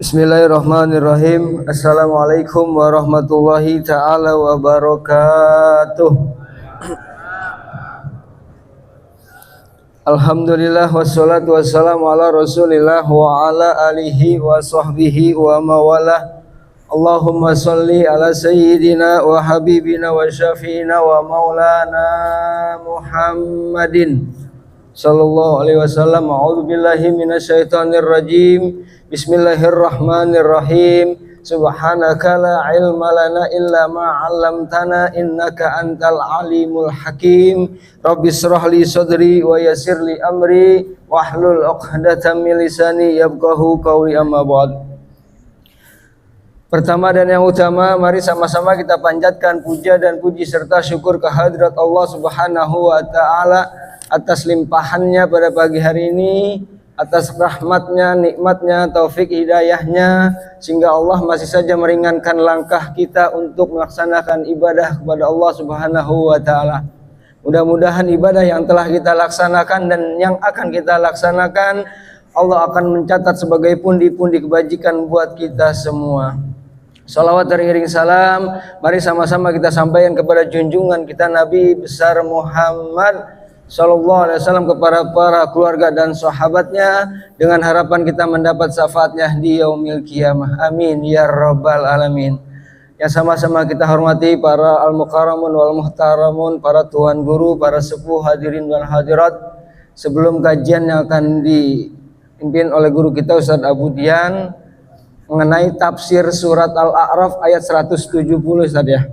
Bismillahirrahmanirrahim. Assalamualaikum warahmatullahi ta'ala wabarakatuh. Alhamdulillah wassalatu wassalamu ala rasulillah wa ala alihi wa sahbihi wa mawalah. Allahumma salli ala sayyidina wa habibina wa syafi'ina wa maulana Muhammadin sallallahu alaihi wasallam. A'udzu billahi minasyaitonir rajim. Bismillahirrahmanirrahim. Subhanaka la ilma lana illa ma 'allamtana innaka antal alimul hakim. Rabbi shrah li sadri wa yassir li amri wahlul 'uqdatam min lisani yafqahu qawli, amma ba'd. Pertama dan yang utama, mari sama-sama kita panjatkan puja dan puji serta syukur kehadirat Allah Subhanahu wa taala atas limpahannya pada pagi hari ini, atas rahmatnya, nikmatnya, taufik hidayahnya, sehingga Allah masih saja meringankan langkah kita untuk melaksanakan ibadah kepada Allah Subhanahu wa taala. Mudah-mudahan ibadah yang telah kita laksanakan dan yang akan kita laksanakan, Allah akan mencatat sebagai pundi-pundi kebajikan buat kita semua. Salawat teriring salam, mari sama-sama kita sampaikan kepada junjungan kita Nabi besar Muhammad sallallahu alaihi wasallam, kepada para keluarga dan sahabatnya, dengan harapan kita mendapat syafaatnya di yaumil qiyamah. Amin ya rabbal alamin. Yang sama-sama kita hormati para al-mukarramun wal muhtaramun, para tuan guru, para sepuh, hadirin dan hadirat. Sebelum kajian yang akan dipimpin oleh guru kita Ustadz Abu Dian mengenai tafsir surat Al-A'raf ayat 170, Ustaz ya.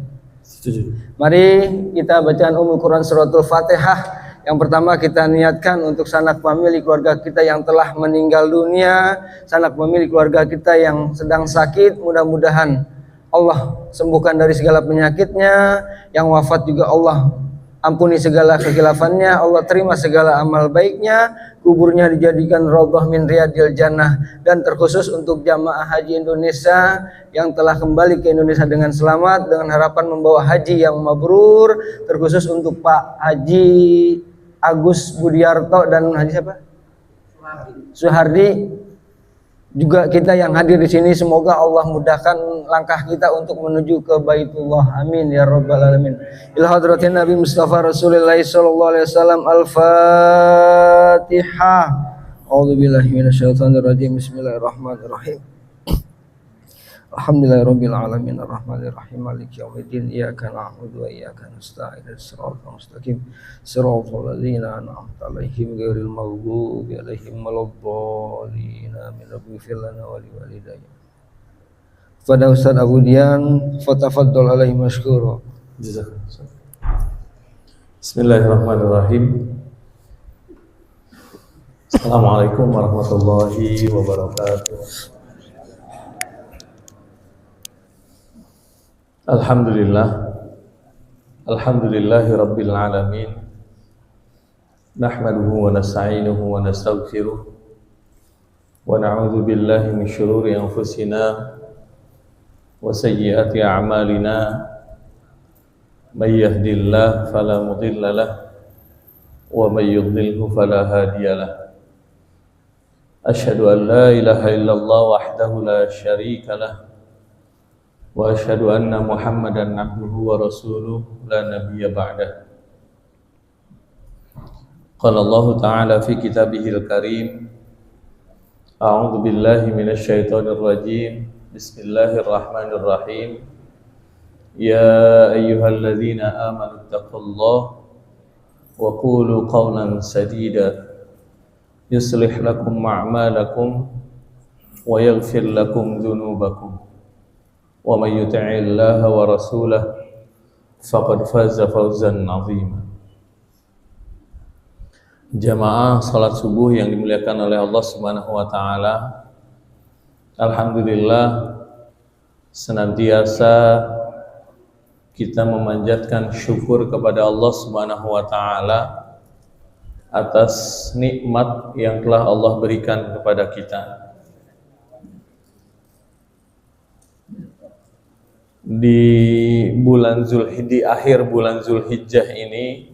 Mari kita bacaan Ummul Quran suratul Fatihah. Yang pertama kita niatkan untuk sanak famili keluarga kita yang telah meninggal dunia, sanak famili keluarga kita yang sedang sakit, mudah-mudahan Allah sembuhkan dari segala penyakitnya. Yang wafat juga Allah ampuni segala kekhilaafannya, Allah terima segala amal baiknya, kuburnya dijadikan raudhah min riyadil jannah. Dan terkhusus untuk jamaah haji Indonesia yang telah kembali ke Indonesia dengan selamat, dengan harapan membawa haji yang mabrur, terkhusus untuk Pak Haji Agus Budiarto dan Haji siapa? Suhardi. Juga kita yang hadir di sini, semoga Allah mudahkan langkah kita untuk menuju ke Baitullah. Amin ya rabbal alamin. Ila hadratin Nabi Mustafa Rasulullah sallallahu alaihi wasallam. Al-Fatihah. A'udzubillahi minasyaitonir rajim. Bismillahirrahmanirrahim. Alhamdulillahirabbil alamin arrahmanir rahim maliki yaumiddin iyyaka na'budu wa iyyaka nasta'in shiratal mustaqim shiratal ladzina an'amta 'alaihim ghairil maghdubi 'alaihim waladdallin amin rabbi fir lana wa liwalidayya. Pada Ustaz Abu Dian, fatafaddal alaihi mashkura. Jazakallah. Bismillahirrahmanirrahim. Assalamualaikum warahmatullahi wabarakatuh. Alhamdulillahi rabbil alamin. Nahmaduhu wa nasta'inuhu wa nastaghfiruh wa na'udzu billahi min syururi anfusina wa sayyiati a'malina. May yahdihillahu fala mudilla lahu wa may yudlilhu fala hadiya lahu. Asyhadu an la ilaha illallah wahdahu la syarika lahu wa asyhadu anna Muhammadan abduhu wa rasuluh la nabiyya ba'dah. Qala Allah ta'ala fi kitabihil karim, a'udzu billahi minasyaitonir rajim. Bismillahirrahmanirrahim. Ya ayyuhalladzina amanu taqullaha wa qulu qawlan sadida yuslih lakum a'malakum wa yaghfir lakum dhunubakum. Wa may yuti'illaha wa rasulahu faqad faza fawzan 'azima. Jamaah salat subuh yang dimuliakan oleh Allah Subhanahu wa taala. Alhamdulillah, senantiasa kita memanjatkan syukur kepada Allah Subhanahu wa taala atas nikmat yang telah Allah berikan kepada kita. Di akhir bulan Zulhijjah ini,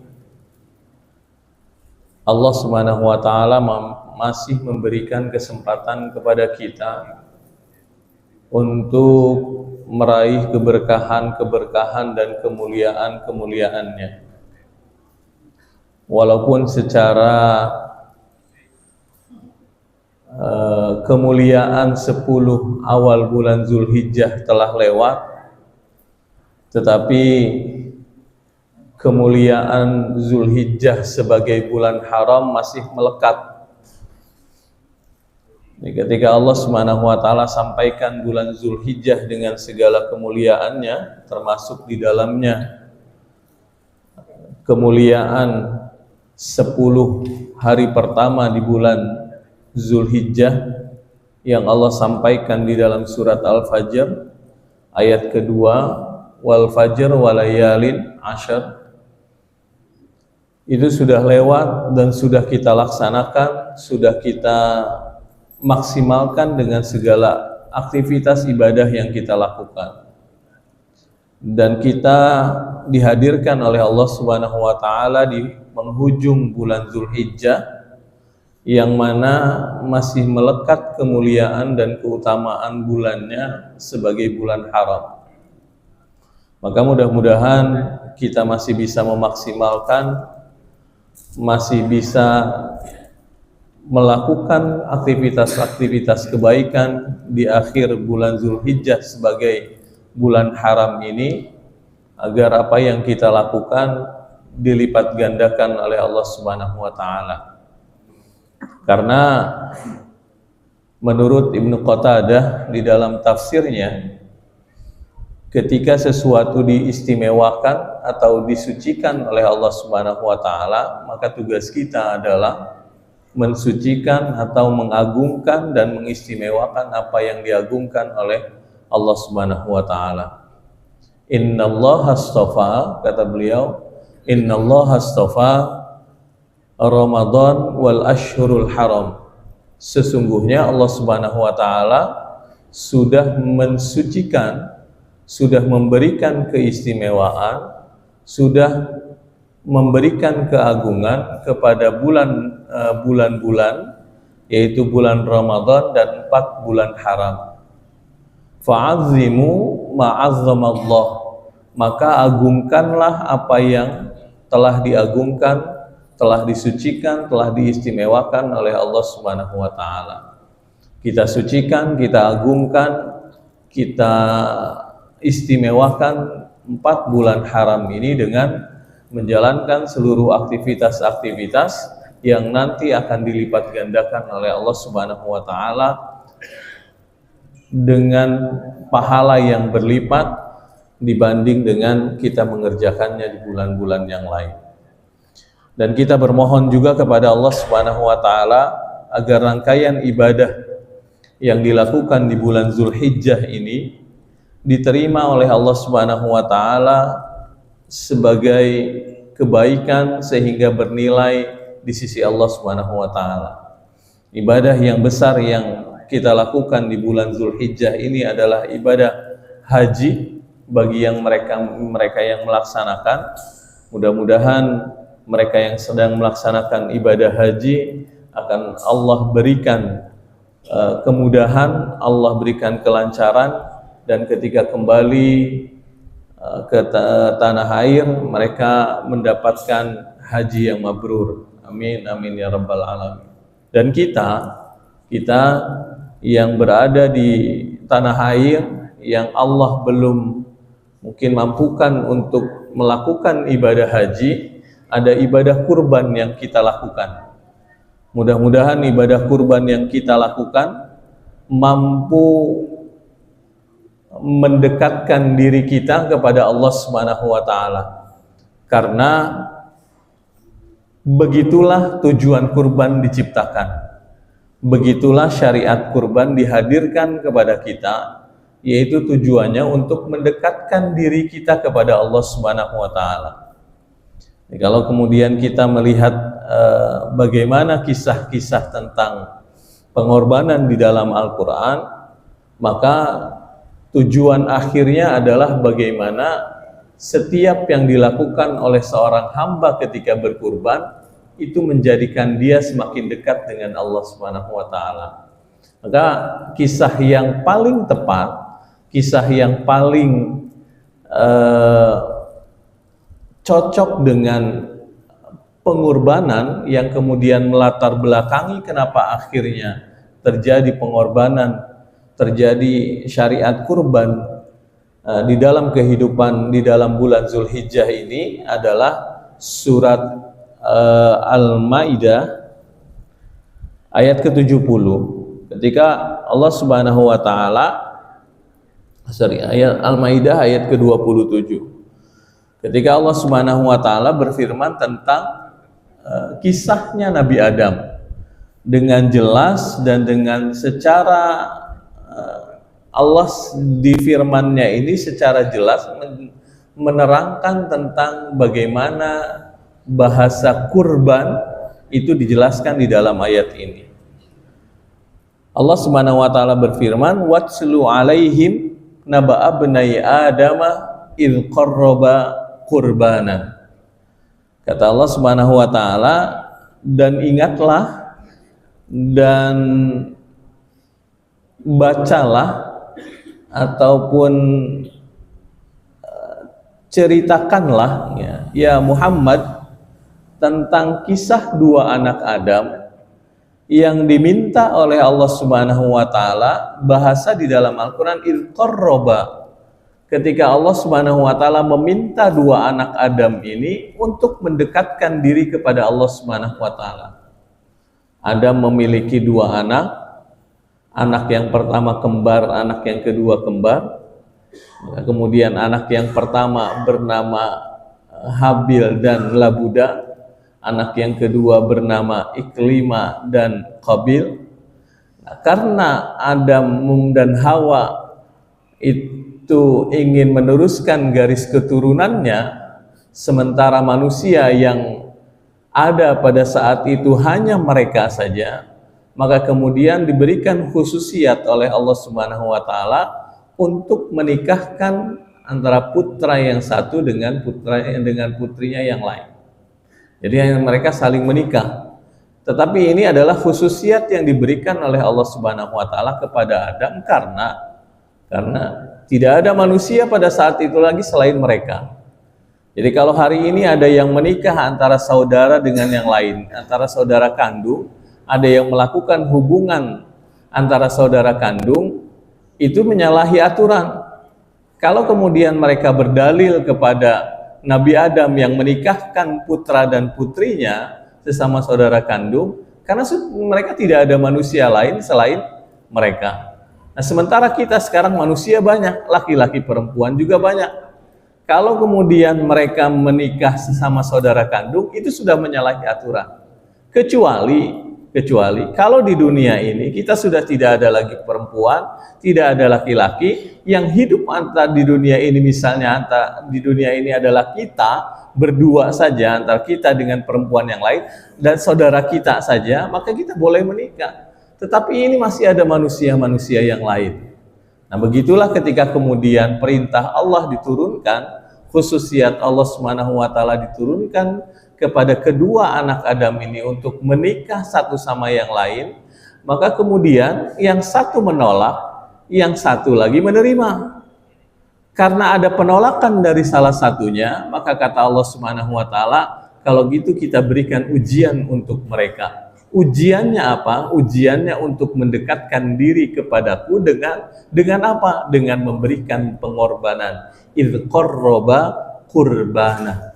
Allah Subhanahu wa taala masih memberikan kesempatan kepada kita untuk meraih keberkahan dan kemuliaannya. Walaupun secara kemuliaan 10 awal bulan Zulhijjah telah lewat, tetapi kemuliaan Zulhijjah sebagai bulan haram masih melekat. Ketika Allah Subhanahu wa taala sampaikan bulan Zulhijjah dengan segala kemuliaannya, termasuk di dalamnya kemuliaan 10 hari pertama di bulan Zulhijjah yang Allah sampaikan di dalam surat Al-Fajr ayat kedua, wal fajr walayalin ashar, itu sudah lewat dan sudah kita laksanakan, sudah kita maksimalkan dengan segala aktivitas ibadah yang kita lakukan. Dan kita dihadirkan oleh Allah Subhanahu wa taala di penghujung bulan Zulhijjah yang mana masih melekat kemuliaan dan keutamaan bulannya sebagai bulan haram. Maka mudah-mudahan kita masih bisa memaksimalkan, masih bisa melakukan aktivitas-aktivitas kebaikan di akhir bulan Zulhijjah sebagai bulan haram ini, agar apa yang kita lakukan dilipat gandakan oleh Allah Subhanahu wa taala. Karena menurut Ibnu Qatadah di dalam tafsirnya, ketika sesuatu diistimewakan atau disucikan oleh Allah Subhanahu wa taala, maka tugas kita adalah mensucikan atau mengagungkan dan mengistimewakan apa yang diagungkan oleh Allah Subhanahu wa taala. Innallaha astafa, kata beliau, innallaha astafa Ramadan wal ashhurul haram. Sesungguhnya Allah Subhanahu wa taala sudah mensucikan, sudah memberikan keistimewaan, sudah memberikan keagungan kepada bulan-bulan, yaitu bulan Ramadan dan 4 bulan haram. Fa'azzimu ma'azzamallah, maka agungkanlah apa yang telah diagungkan, telah disucikan, telah diistimewakan oleh Allah Subhanahu wa taala. Kita sucikan, kita agungkan, kita istimewakan 4 bulan haram ini dengan menjalankan seluruh aktivitas-aktivitas yang nanti akan dilipat gandakan oleh Allah Subhanahu wa taala dengan pahala yang berlipat dibanding dengan kita mengerjakannya di bulan-bulan yang lain. Dan kita bermohon juga kepada Allah Subhanahu wa taala agar rangkaian ibadah yang dilakukan di bulan Zulhijjah ini diterima oleh Allah Subhanahu wa taala sebagai kebaikan sehingga bernilai di sisi Allah Subhanahu wa taala. Ibadah yang besar yang kita lakukan di bulan Zulhijjah ini adalah ibadah haji bagi yang mereka yang melaksanakan. Mudah-mudahan mereka yang sedang melaksanakan ibadah haji akan Allah berikan kemudahan, Allah berikan kelancaran, dan ketika kembali ke tanah air mereka mendapatkan haji yang mabrur. Amin amin ya rabbal alamin. Dan kita yang berada di tanah air yang Allah belum mungkin mampukan untuk melakukan ibadah haji, ada ibadah kurban yang kita lakukan. Mudah-mudahan ibadah kurban yang kita lakukan mampu mendekatkan diri kita kepada Allah Subhanahu wa taala. Karena begitulah tujuan kurban diciptakan. Begitulah syariat kurban dihadirkan kepada kita, yaitu tujuannya untuk mendekatkan diri kita kepada Allah Subhanahu wa taala. Kalau kemudian kita melihat bagaimana kisah-kisah tentang pengorbanan di dalam Al-Qur'an, maka tujuan akhirnya adalah bagaimana setiap yang dilakukan oleh seorang hamba ketika berkurban itu menjadikan dia semakin dekat dengan Allah Subhanahu wa taala. Maka kisah yang paling tepat kisah yang paling cocok dengan pengorbanan yang kemudian melatar belakangi kenapa akhirnya terjadi pengorbanan, terjadi syariat kurban di dalam kehidupan di dalam bulan Zulhijjah ini adalah surat Al-Maidah ayat ke-70, ketika Allah Subhanahu wa taala ayat Al-Maidah ayat ke-27, ketika Allah Subhanahu wa taala berfirman tentang kisahnya Nabi Adam dengan jelas dan dengan secara Allah di firman-Nya ini secara jelas menerangkan tentang bagaimana bahasa kurban itu dijelaskan di dalam ayat ini. Allah Subhanahu wa taala berfirman, "Watslu 'alaihim naba'a bnai Adama idz qarraba qurbanan." Kata Allah Subhanahu wa taala, dan ingatlah dan bacalah ataupun ceritakanlah ya Muhammad tentang kisah dua anak Adam yang diminta oleh Allah Subhanahu wa taala bahasa di dalam Al-Qur'an idz qarraba. Ketika Allah Subhanahu wa taala meminta dua anak Adam ini untuk mendekatkan diri kepada Allah Subhanahu wa taala. Adam memiliki dua anak, anak yang pertama kembar, anak yang kedua kembar. Kemudian anak yang pertama bernama Habil dan Labuda, anak yang kedua bernama Iklima dan Qabil. Karena Adam dan Hawa itu ingin meneruskan garis keturunannya, sementara manusia yang ada pada saat itu hanya mereka saja, maka kemudian diberikan khususiat oleh Allah Subhanahu wa taala untuk menikahkan antara putra yang satu dengan putrinya yang lain. Jadi mereka saling menikah. Tetapi ini adalah khususiat yang diberikan oleh Allah Subhanahu wa taala kepada Adam karena tidak ada manusia pada saat itu lagi selain mereka. Jadi kalau hari ini ada yang menikah antara saudara dengan yang lain, antara saudara kandung, ada yang melakukan hubungan antara saudara kandung, itu menyalahi aturan. Kalau kemudian mereka berdalil kepada Nabi Adam yang menikahkan putra dan putrinya sesama saudara kandung, karena mereka tidak ada manusia lain selain mereka. Nah, sementara kita sekarang manusia banyak, laki-laki perempuan juga banyak. Kalau kemudian mereka menikah sesama saudara kandung, itu sudah menyalahi aturan. Kecuali kalau di dunia ini kita sudah tidak ada lagi perempuan, tidak ada laki-laki yang hidup antara di dunia ini, misalnya antara di dunia ini adalah kita berdua saja, antara kita dengan perempuan yang lain dan saudara kita saja, maka kita boleh menikah. Tetapi ini masih ada manusia-manusia yang lain. Nah, begitulah ketika kemudian perintah Allah diturunkan, khususiat Allah Subhanahu wa taala diturunkan kepada kedua anak Adam ini untuk menikah satu sama yang lain, maka kemudian yang satu menolak, yang satu lagi menerima. Karena ada penolakan dari salah satunya, maka kata Allah Subhanahu wa taala, kalau gitu kita berikan ujian untuk mereka. Ujiannya apa? Ujiannya untuk mendekatkan diri kepadaku dengan apa? Dengan memberikan pengorbanan. Idz qarraba qurbana.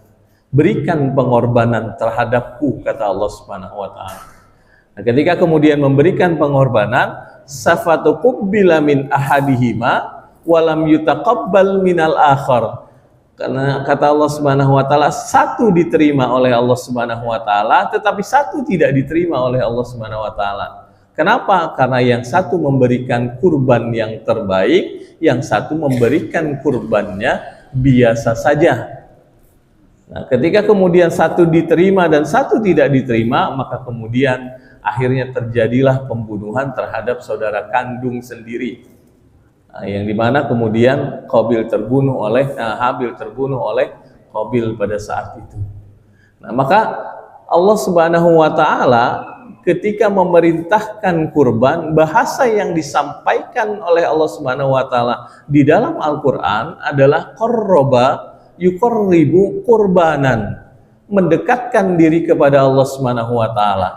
Berikan pengorbanan terhadapku, kata Allah Subhanahu wa taala. Nah, ketika kemudian memberikan pengorbanan, safatuqbila min ahadihima walam yutaqabbal minal akhar. Karena kata Allah Subhanahu wa taala, satu diterima oleh Allah Subhanahu wa taala, tetapi satu tidak diterima oleh Allah Subhanahu wa taala. Kenapa? Karena yang satu memberikan kurban yang terbaik, yang satu memberikan kurbannya biasa saja. Nah, ketika kemudian satu diterima dan satu tidak diterima, maka kemudian akhirnya terjadilah pembunuhan terhadap saudara kandung sendiri. Nah, yang dimana kemudian Habil terbunuh oleh Qabil pada saat itu. Nah, maka Allah Subhanahu wa taala ketika memerintahkan kurban, bahasa yang disampaikan oleh Allah Subhanahu wa taala di dalam Al-Qur'an adalah qarraba yuqarribu qurbanan, mendekatkan diri kepada Allah Subhanahu wa taala.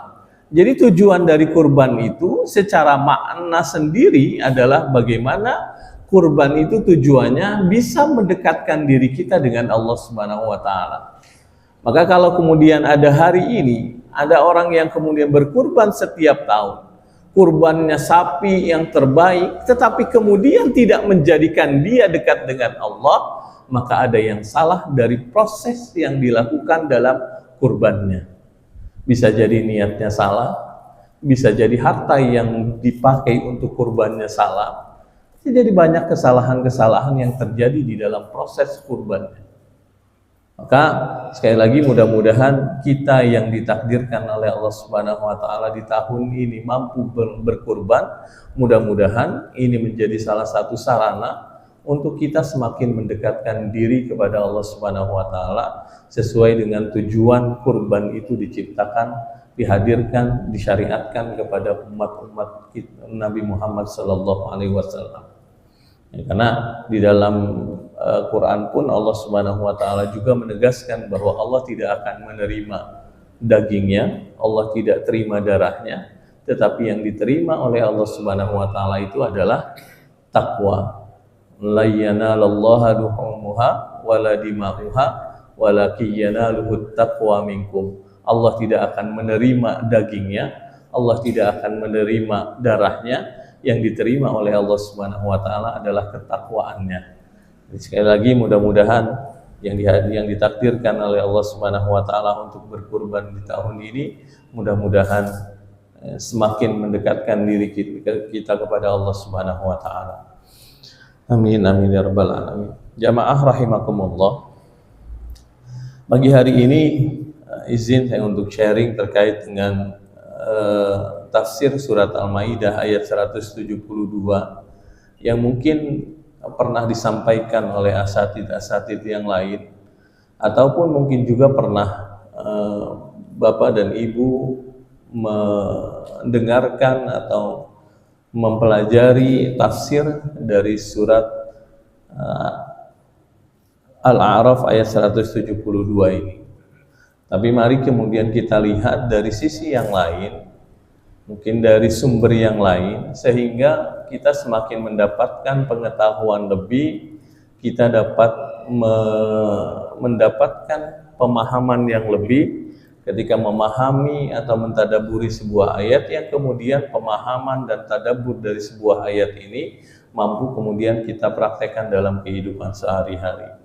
Jadi tujuan dari kurban itu secara makna sendiri adalah bagaimana kurban itu tujuannya bisa mendekatkan diri kita dengan Allah Subhanahu wa taala. Maka kalau kemudian ada hari ini, ada orang yang kemudian berkurban setiap tahun, kurbannya sapi yang terbaik, tetapi kemudian tidak menjadikan dia dekat dengan Allah, maka ada yang salah dari proses yang dilakukan dalam kurbannya. Bisa jadi niatnya salah, bisa jadi harta yang dipakai untuk kurbannya salah. Jadi banyak kesalahan-kesalahan yang terjadi di dalam proses kurbannya. Maka sekali lagi mudah-mudahan kita yang ditakdirkan oleh Allah Subhanahu wa taala di tahun ini mampu berkurban, mudah-mudahan ini menjadi salah satu sarana untuk kita semakin mendekatkan diri kepada Allah Subhanahu wa taala sesuai dengan tujuan kurban itu diciptakan, dihadirkan, disyariatkan kepada umat-umat Nabi Muhammad sallallahu alaihi wasallam. Ya, karena di dalam Quran pun Allah Subhanahu wa taala juga menegaskan bahwa Allah tidak akan menerima dagingnya, Allah tidak terima darahnya, tetapi yang diterima oleh Allah Subhanahu wa taala itu adalah takwa. La yanalallaha luhumuha wala dima'uha walakin yanaluhut taqwa minkum. Allah tidak akan menerima dagingnya, Allah tidak akan menerima darahnya, yang diterima oleh Allah Subhanahu wa taala adalah ketakwaannya. Jadi sekali lagi mudah-mudahan yang ditakdirkan oleh Allah Subhanahu wa taala untuk berkurban di tahun ini mudah-mudahan semakin mendekatkan diri kita kepada Allah Subhanahu wa taala. Amin amin ya rabbal alamin. Jamaah rahimakumullah. Pagi hari ini izin saya untuk sharing terkait dengan tafsir surat Al-Maidah ayat 172 yang mungkin pernah disampaikan oleh asatid yang lain, ataupun mungkin juga pernah Bapak dan Ibu mendengarkan atau mempelajari tafsir dari surat Al-A'raf ayat 172 ini. Tapi mari kemudian kita lihat dari sisi yang lain, mungkin dari sumber yang lain, sehingga kita semakin mendapatkan pengetahuan lebih, kita dapat mendapatkan pemahaman yang lebih ketika memahami atau mentadaburi sebuah ayat, yang kemudian pemahaman dan tadabbur dari sebuah ayat ini mampu kemudian kita praktekkan dalam kehidupan sehari-hari.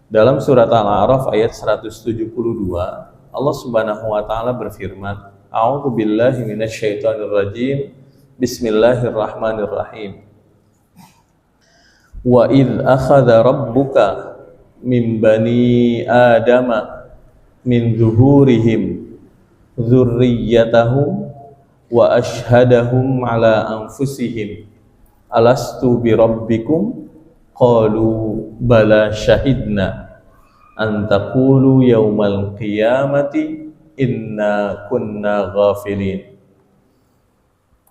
Dalam surat Al-A'raf ayat 172, Allah Subhanahu wa taala berfirman, A'udzu billahi minasyaitonir rajim. Bismillahirrahmanirrahim. Wa idz akhadha rabbuka min bani adama min zuhurihim dzurriyyatahum wa ashhadahum ala anfusihim alastu bi rabbikum qalu bala syahidna an taqulu yaumal qiyamati inna kunna ghafilin.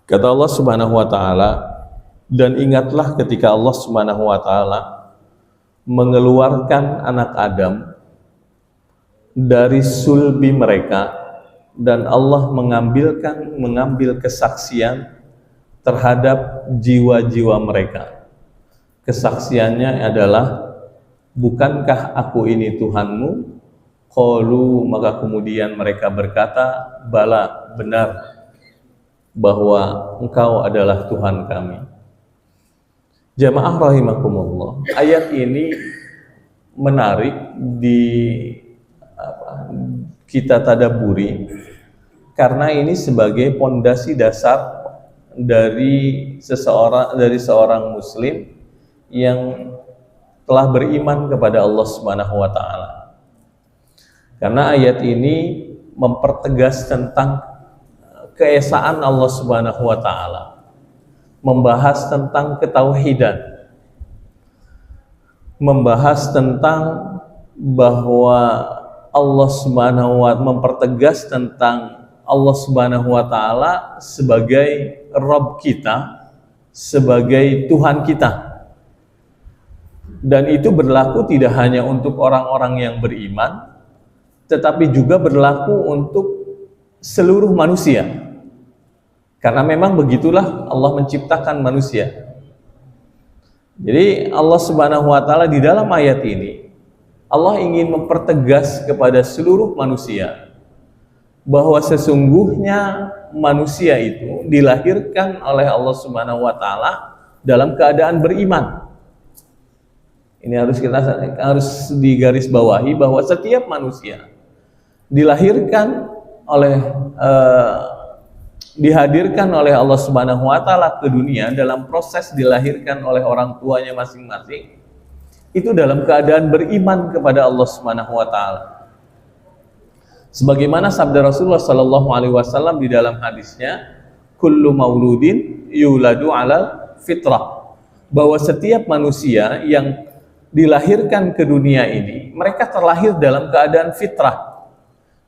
Kata Allah Subhanahu wa taala, dan ingatlah ketika Allah Subhanahu wa taala mengeluarkan anak Adam dari sulbi mereka, dan Allah mengambil kesaksian terhadap jiwa-jiwa mereka. Kesaksiannya adalah, bukankah aku ini Tuhanmu? Qalu, maka kemudian mereka berkata, bala, benar, bahwa engkau adalah Tuhan kami. Jamaah rahimakumullah, ayat ini menarik kita tadaburi, karena ini sebagai pondasi dasar dari seorang muslim yang telah beriman kepada Allah Subhanahu wa taala. Karena ayat ini mempertegas tentang keesaan Allah Subhanahu wa taala, membahas tentang ketauhidan, membahas tentang bahwa Allah Subhanahu wa taala, mempertegas tentang Allah Subhanahu wa taala sebagai Rabb kita, sebagai Tuhan kita. Dan itu berlaku tidak hanya untuk orang-orang yang beriman, tetapi juga berlaku untuk seluruh manusia. Karena memang begitulah Allah menciptakan manusia. Jadi Allah Subhanahu wa taala di dalam ayat ini, Allah ingin mempertegas kepada seluruh manusia bahwa sesungguhnya manusia itu dilahirkan oleh Allah Subhanahu wa taala dalam keadaan beriman. Ini harus digarisbawahi bahwa setiap manusia dihadirkan oleh Allah Subhanahu wa taala ke dunia dalam proses dilahirkan oleh orang tuanya masing-masing itu dalam keadaan beriman kepada Allah Subhanahu wa taala. Sebagaimana sabda Rasulullah sallallahu alaihi wasallam di dalam hadisnya, kullu mauludin yuladu ala fitrah, bahwa setiap manusia yang dilahirkan ke dunia ini mereka terlahir dalam keadaan fitrah.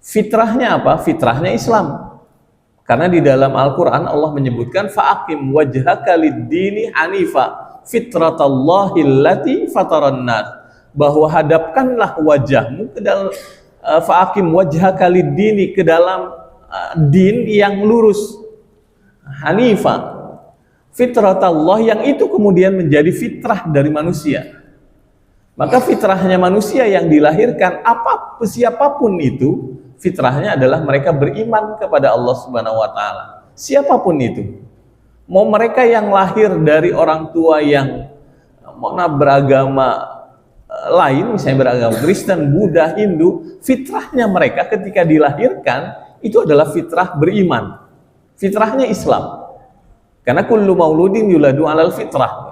Fitrahnya apa? Fitrahnya Islam. Karena di dalam Al-Qur'an Allah menyebutkan fa'aqim wajhaka lid-dini hanifa fitratallahi allati fataran nas, bahwa hadapkanlah wajahmu ke dalam fa'aqim wajhaka lid-dini, ke dalam din yang lurus, hanifa, fitratallah, yang itu kemudian menjadi fitrah dari manusia. Maka fitrahnya manusia yang dilahirkan siapapun itu, fitrahnya adalah mereka beriman kepada Allah Subhanahu wa taala. Siapapun itu. Mau mereka yang lahir dari orang tua yang beragama lain, misalnya beragama Kristen, Buddha, Hindu, fitrahnya mereka ketika dilahirkan itu adalah fitrah beriman. Fitrahnya Islam. Karena kullu mauludin yuladu alal fitrah.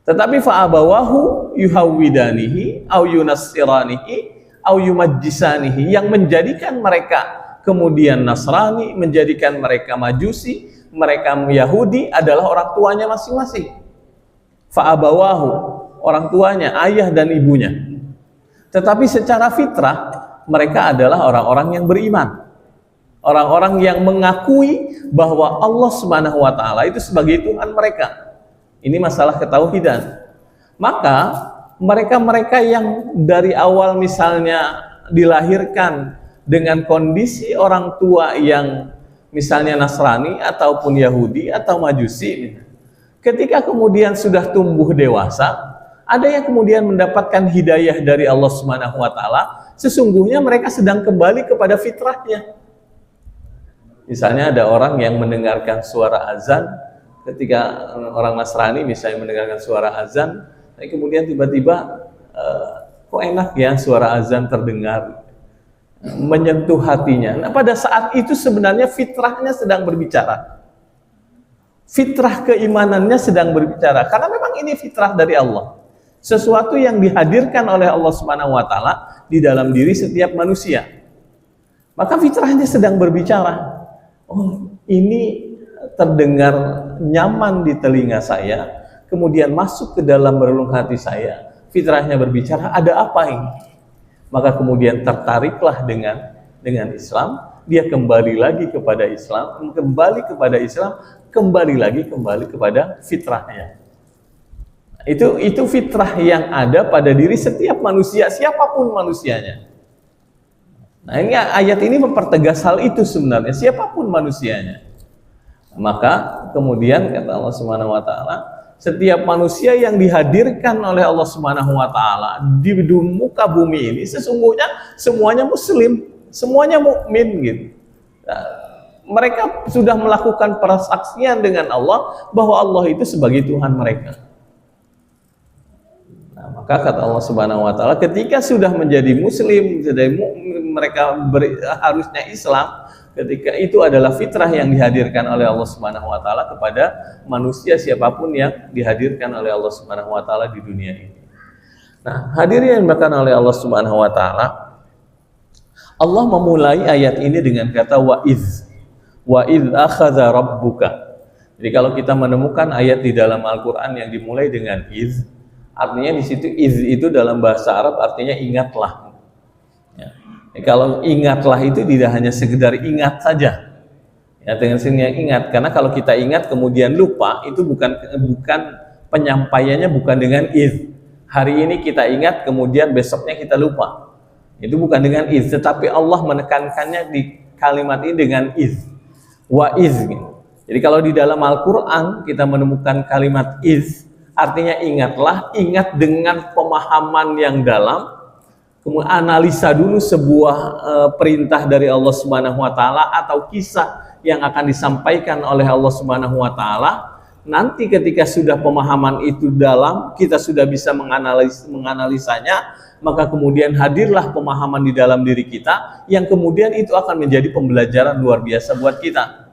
Tetapi fa'abawahu yuhawwidanihi au yunassiranihi au yumajjisanihi, yang menjadikan mereka kemudian Nasrani, menjadikan mereka Majusi, mereka Yahudi adalah orang tuanya masing-masing. Fa'abawahu, orang tuanya, ayah dan ibunya. Tetapi secara fitrah mereka adalah orang-orang yang beriman, orang-orang yang mengakui bahwa Allah Subhanahu wa taala itu sebagai Tuhan mereka. Ini masalah ketauhidan. Maka mereka-mereka yang dari awal misalnya dilahirkan dengan kondisi orang tua yang misalnya Nasrani ataupun Yahudi atau Majusi, ketika kemudian sudah tumbuh dewasa, ada yang kemudian mendapatkan hidayah dari Allah Subhanahu wa taala, sesungguhnya mereka sedang kembali kepada fitrahnya. Misalnya ada orang yang mendengarkan suara azan, ketika orang Nasrani misalnya mendengarkan suara azan, kemudian tiba-tiba kok enak ya suara azan terdengar, menyentuh hatinya. Nah, pada saat itu sebenarnya fitrahnya sedang berbicara, fitrah keimanannya sedang berbicara, karena memang ini fitrah dari Allah, sesuatu yang dihadirkan oleh Allah Subhanahu wa taala di dalam diri setiap manusia. Maka fitrahnya sedang berbicara. Oh, ini terdengar nyaman di telinga saya, kemudian masuk ke dalam relung hati saya. Fitrahnya berbicara, ada apa ini? Maka kemudian tertariklah dengan Islam, dia kembali lagi kepada Islam, kembali lagi kepada fitrahnya. Itu fitrah yang ada pada diri setiap manusia, siapapun manusianya. Nah, ini ayat ini mempertegas hal itu sebenarnya, siapapun manusianya. Maka kemudian kata Allah Subhanahu wa taala, setiap manusia yang dihadirkan oleh Allah Subhanahu wa taala di muka bumi ini sesungguhnya semuanya muslim, semuanya mukmin gitu. Nah, mereka sudah melakukan persaksian dengan Allah bahwa Allah itu sebagai Tuhan mereka. Nah, maka kata Allah Subhanahu wa taala, ketika sudah menjadi muslim, sudah mereka harusnya Islam, ketika itu adalah fitrah yang dihadirkan oleh Allah Subhanahu wa taala kepada manusia siapapun yang dihadirkan oleh Allah Subhanahu wa taala di dunia ini. Nah, hadirin yang dimuliakan oleh Allah Subhanahu wa taala, Allah memulai ayat ini dengan kata wa idz akhadha rabbuka. Jadi kalau kita menemukan ayat di dalam Al-Qur'an yang dimulai dengan idz, artinya di situ idz itu dalam bahasa Arab artinya ingatlah. Ya. Kalau ingatlah itu tidak hanya sekedar ingat saja. Ya, dengan sini ingat, karena kalau kita ingat kemudian lupa, itu bukan penyampaiannya bukan dengan iz. Hari ini kita ingat, kemudian besoknya kita lupa. Itu bukan dengan iz, tetapi Allah menekankannya di kalimat ini dengan iz. Wa iz. Jadi kalau di dalam Al-Quran kita menemukan kalimat iz, artinya ingatlah, ingat dengan pemahaman yang dalam, kemudian analisa dulu sebuah perintah dari Allah Subhanahu wa taala atau kisah yang akan disampaikan oleh Allah Subhanahu wa taala. Nanti ketika sudah pemahaman itu dalam, kita sudah bisa menganalisanya, maka kemudian hadirlah pemahaman di dalam diri kita yang kemudian itu akan menjadi pembelajaran luar biasa buat kita.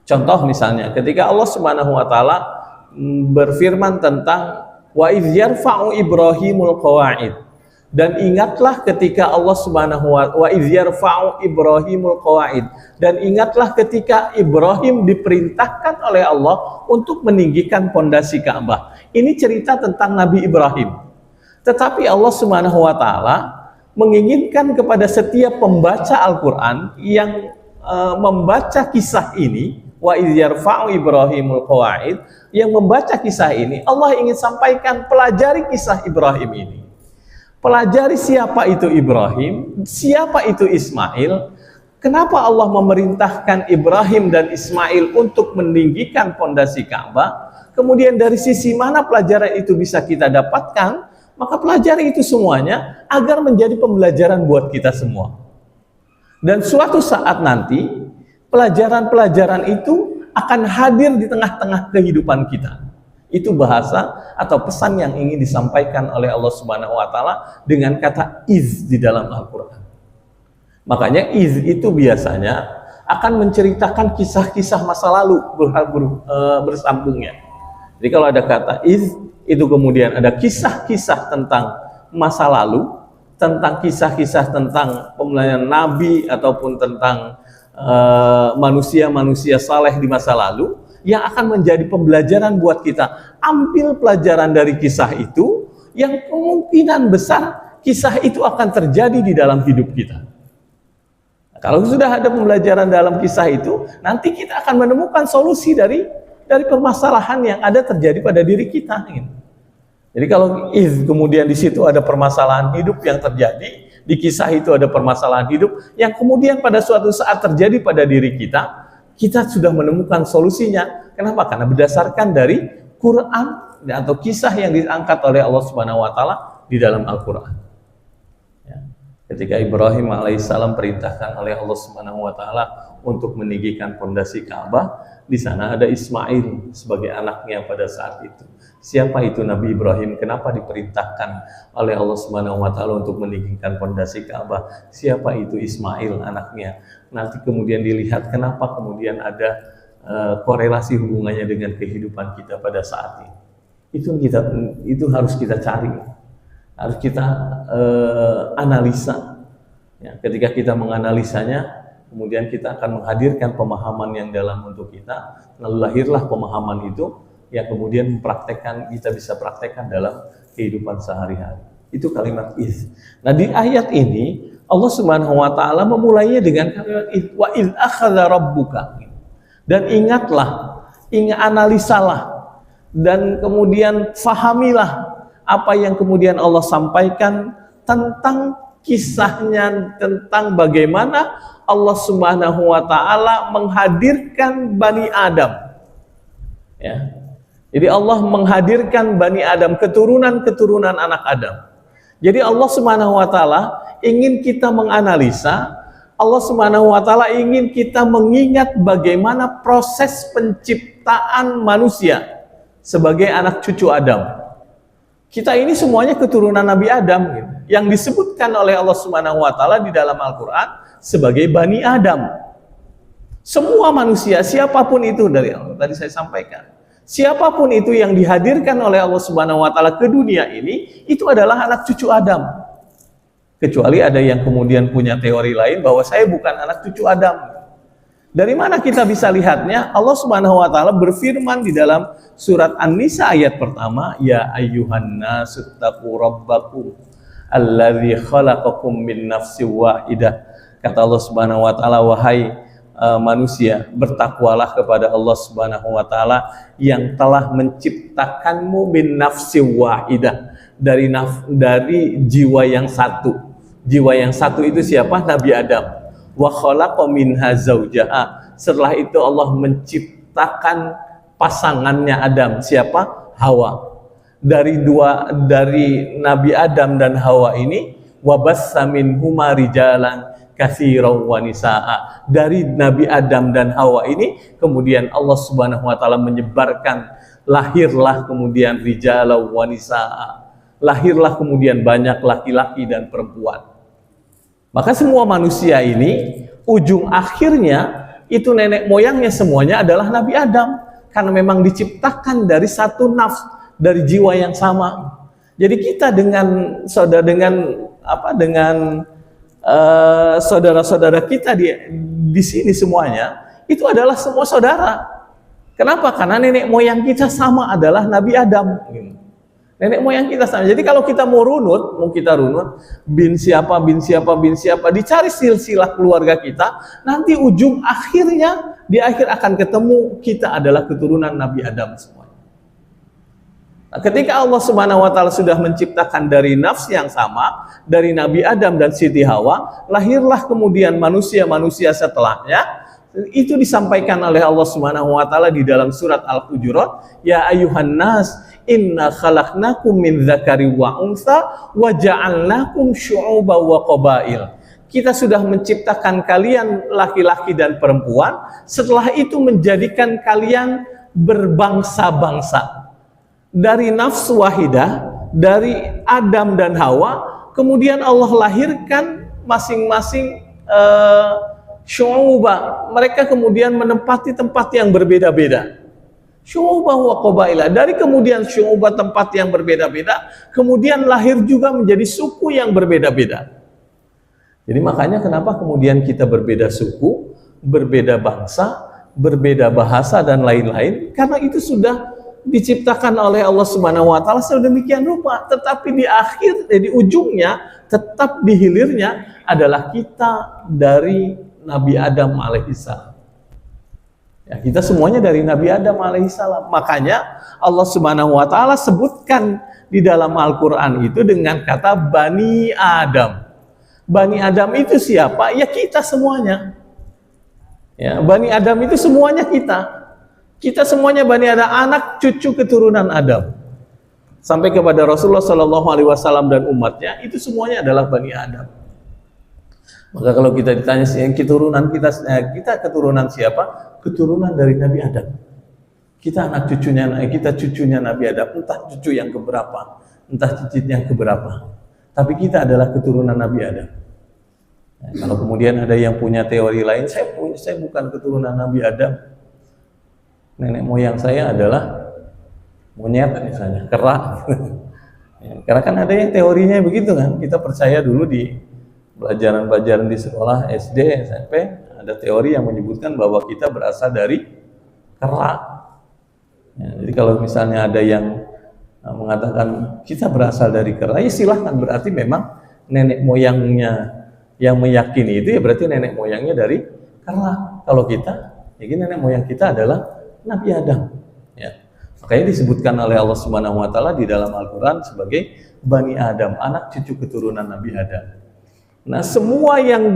Contoh misalnya ketika Allah Subhanahu wa taala berfirman tentang wa idz yarfa'u Ibrahimul qawa'id, dan ingatlah ketika Allah Subhanahu wa idz yarfa'u Ibrahimul qawa'id, dan ingatlah ketika Ibrahim diperintahkan oleh Allah untuk meninggikan pondasi Ka'bah. Ini cerita tentang Nabi Ibrahim. Tetapi Allah Subhanahu wa taala menginginkan kepada setiap pembaca Al-Qur'an yang membaca kisah ini, wa idz yarfa'u Ibrahimul qawa'id, yang membaca kisah ini, Allah ingin sampaikan, pelajari kisah Ibrahim ini. Pelajari siapa itu Ibrahim, siapa itu Ismail, kenapa Allah memerintahkan Ibrahim dan Ismail untuk meninggikan pondasi Ka'bah, kemudian dari sisi mana pelajaran itu bisa kita dapatkan, maka pelajari itu semuanya agar menjadi pembelajaran buat kita semua. Dan suatu saat nanti, pelajaran-pelajaran itu akan hadir di tengah-tengah kehidupan kita. Itu bahasa atau pesan yang ingin disampaikan oleh Allah Subhanahu wa taala dengan kata iz di dalam Al-Qur'an. Makanya iz itu biasanya akan menceritakan kisah-kisah masa lalu bersambungnya. Jadi kalau ada kata iz, itu kemudian ada kisah-kisah tentang masa lalu, tentang kisah-kisah tentang pemelayan nabi ataupun tentang manusia-manusia saleh di masa lalu, yang akan menjadi pembelajaran buat kita. Ambil pelajaran dari kisah itu, yang kemungkinan besar kisah itu akan terjadi di dalam hidup kita. Nah, kalau sudah ada pembelajaran dalam kisah itu, nanti kita akan menemukan solusi dari permasalahan yang ada terjadi pada diri kita. Jadi kalau kemudian di situ ada permasalahan hidup yang terjadi, di kisah itu ada permasalahan hidup yang kemudian pada suatu saat terjadi pada diri kita, kita sudah menemukan solusinya. Kenapa? Karena berdasarkan dari Quran atau kisah yang diangkat oleh Allah Subhanahu wa taala di dalam Al-Qur'an. Ya. Ketika Ibrahim alaihissalam perintahkan oleh Allah Subhanahu wa taala untuk meninggikan pondasi Ka'bah, di sana ada Ismail sebagai anaknya pada saat itu. Siapa itu Nabi Ibrahim? Kenapa diperintahkan oleh Allah Subhanahu wa taala untuk meninggikan pondasi Ka'bah? Siapa itu Ismail anaknya? Nanti kemudian dilihat kenapa kemudian ada korelasi hubungannya dengan kehidupan kita pada saat ini. Itu harus kita cari, harus kita analisa. Ya, ketika kita menganalisanya, kemudian kita akan menghadirkan pemahaman yang dalam untuk kita. Lalu lahirlah pemahaman itu yang kemudian kita bisa praktekkan dalam kehidupan sehari-hari. Itu kalimat iz. Nah, di ayat ini Allah Subhanahu wa taala memulainya dengan kalimat iz, wa iz akhadha rabbuka. Dan ingatlah, analisalah, dan kemudian fahamilah apa yang kemudian Allah sampaikan tentang kisahnya, tentang bagaimana Allah Subhanahu wa taala menghadirkan Bani Adam. Ya. Jadi Allah menghadirkan Bani Adam, keturunan-keturunan anak Adam. Jadi Allah Subhanahu wa taala ingin kita menganalisa, Allah Subhanahu wa taala ingin kita mengingat bagaimana proses penciptaan manusia sebagai anak cucu Adam. Kita ini semuanya keturunan Nabi Adam yang disebutkan oleh Allah Subhanahu wa taala di dalam Al-Qur'an sebagai Bani Adam. Semua manusia, siapapun itu, dari Allah tadi saya sampaikan, siapapun itu yang dihadirkan oleh Allah Subhanahu wa taala ke dunia ini, itu adalah anak cucu Adam. Kecuali ada yang kemudian punya teori lain bahwa saya bukan anak cucu Adam. Dari mana kita bisa lihatnya? Allah Subhanahu wa taala berfirman di dalam surat An-Nisa ayat pertama, ya ayyuhan nasu taqu rabbakum alladzi khalaqakum min nafsin wahidah. Kata Allah Subhanahu wa taala, wahai manusia, bertakwalah kepada Allah Subhanahu wa taala yang telah menciptakanmu min nafsin wahidah, dari jiwa yang satu. Jiwa yang satu itu siapa? Nabi Adam. Wa khalaqa minha zaujaha. Setelah itu Allah menciptakan pasangannya Adam, siapa? Hawa. Dari Nabi Adam dan Hawa ini, wabassa minhuma rijalan katsiran wa nisaa. Dari Nabi Adam dan Hawa ini kemudian Allah Subhanahu wa taala menyebarkan, lahirlah kemudian rijalan wa nisaa. Lahirlah kemudian banyak laki-laki dan perempuan. Maka semua manusia ini ujung akhirnya itu nenek moyangnya semuanya adalah Nabi Adam, karena memang diciptakan dari satu nafs, dari jiwa yang sama. Jadi kita dengan saudara-saudara kita di sini semuanya itu adalah semua saudara. Kenapa? Karena nenek moyang kita sama adalah Nabi Adam. Nenek moyang kita sama. Jadi kalau kita mau kita runut bin siapa, dicari silsilah keluarga kita, nanti ujung akhirnya di akhir akan ketemu kita adalah keturunan Nabi Adam semua. Nah, ketika Allah Subhanahu wa taala sudah menciptakan dari nafs yang sama, dari Nabi Adam dan Siti Hawa, lahirlah kemudian manusia-manusia setelahnya. Itu disampaikan oleh Allah Subhanahu wa taala di dalam surat Al-Hujurat, ya ayuhan nas inna khalaqnakum min dzakari wa unsa wa ja'alnakum syu'uban wa qabail. Kita sudah menciptakan kalian laki-laki dan perempuan, setelah itu menjadikan kalian berbangsa-bangsa. Dari nafsu wahidah, dari Adam dan Hawa, kemudian Allah lahirkan masing-masing syu'uba. Mereka kemudian menempati tempat yang berbeda-beda. Syu'uba wa qabaila. Dari kemudian syu'uba, tempat yang berbeda-beda, kemudian lahir juga menjadi suku yang berbeda-beda. Jadi makanya kenapa kemudian kita berbeda suku, berbeda bangsa, berbeda bahasa dan lain-lain, karena itu sudah diciptakan oleh Allah Subhanahu wa taala sedemikian rupa. Tetapi di ujungnya, tetap di hilirnya adalah kita dari Nabi Adam alaihissalam. Ya, kita semuanya dari Nabi Adam alaihissalam. Makanya Allah Subhanahu wa taala sebutkan di dalam Al-Qur'an itu dengan kata Bani Adam. Bani Adam itu siapa? Ya kita semuanya. Ya, Bani Adam itu semuanya kita. Kita semuanya Bani Adam, anak cucu keturunan Adam. Sampai kepada Rasulullah Shallallahu Alaihi Wasallam dan umatnya, itu semuanya adalah Bani Adam. Maka kalau kita ditanya keturunan kita keturunan siapa? Keturunan dari Nabi Adam. Kita anak cucunya, kita cucunya Nabi Adam. Entah cucu yang keberapa, entah cicit yang keberapa. Tapi kita adalah keturunan Nabi Adam. Nah, kalau kemudian ada yang punya teori lain, saya bukan keturunan Nabi Adam. Nenek moyang saya adalah monyet misalnya, kera. Ya, karena kan ada yang teorinya begitu kan. Kita percaya dulu di pelajaran-pelajaran di sekolah SD, SMP, ada teori yang menyebutkan bahwa kita berasal dari kera. Ya, jadi kalau misalnya ada yang mengatakan kita berasal dari kera, ya silahkan, berarti memang nenek moyangnya yang meyakini itu ya berarti nenek moyangnya dari kera. Kalau kita, ya nenek moyang kita adalah Nabi Adam. Ya. Makanya disebutkan oleh Allah Subhanahu wa taala di dalam Al-Qur'an sebagai Bani Adam, anak cucu keturunan Nabi Adam. Nah, semua yang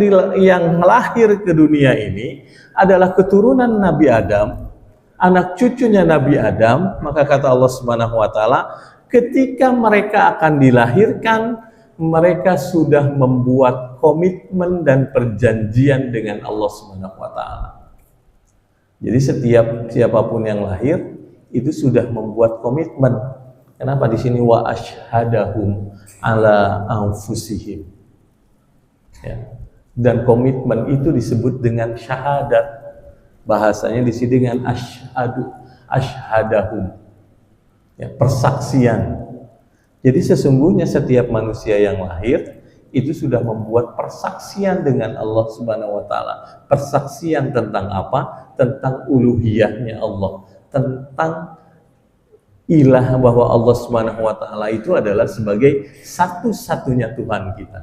lahir ke dunia ini adalah keturunan Nabi Adam, anak cucunya Nabi Adam. Maka kata Allah Subhanahu wa taala, ketika mereka akan dilahirkan, mereka sudah membuat komitmen dan perjanjian dengan Allah Subhanahu wa taala. Jadi siapapun yang lahir itu sudah membuat komitmen. Kenapa di sini wa asyhadahum ala anfusihim? Ya. Dan komitmen itu disebut dengan syahadat. Bahasanya di sini dengan asyhadahum. Ya, persaksian. Jadi sesungguhnya setiap manusia yang lahir itu sudah membuat persaksian dengan Allah Subhanahu wa taala. Persaksian tentang apa? Tentang uluhiyahnya Allah, tentang ilah, bahwa Allah Subhanahu wa taala itu adalah sebagai satu-satunya Tuhan kita.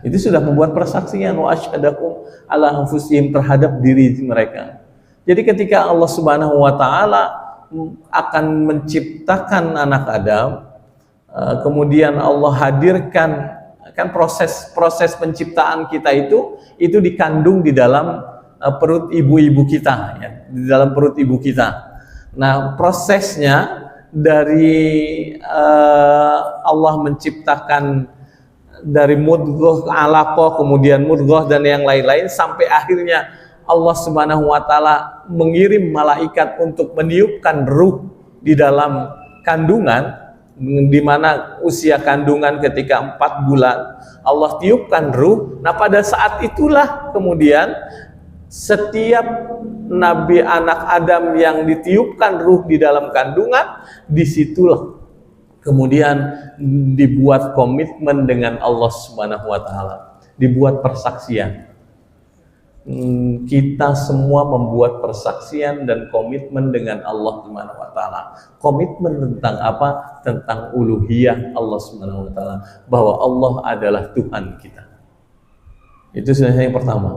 Itu sudah membuat persaksian, wa asyhadakum ala anfusihim, terhadap diri mereka. Jadi ketika Allah Subhanahu wa taala akan menciptakan anak Adam, kemudian Allah hadirkan, kan proses penciptaan kita itu dikandung di dalam perut ibu-ibu kita, ya, di dalam perut ibu kita. Nah, prosesnya dari Allah menciptakan dari mudghah, alaqah, kemudian mudghah dan yang lain-lain, sampai akhirnya Allah Subhanahu wa taala mengirim malaikat untuk meniupkan ruh di dalam kandungan, di mana usia kandungan ketika 4 bulan Allah tiupkan ruh. Nah, pada saat itulah kemudian setiap nabi anak Adam yang ditiupkan ruh di dalam kandungan, disitulah kemudian dibuat komitmen dengan Allah Subhanahu wa taala, dibuat persaksian. Kita semua membuat persaksian dan komitmen dengan Allah Subhanahu wa taala. Komitmen tentang apa? Tentang uluhiyah Allah Subhanahu wa taala, bahwa Allah adalah Tuhan kita. Itu sebenarnya yang pertama.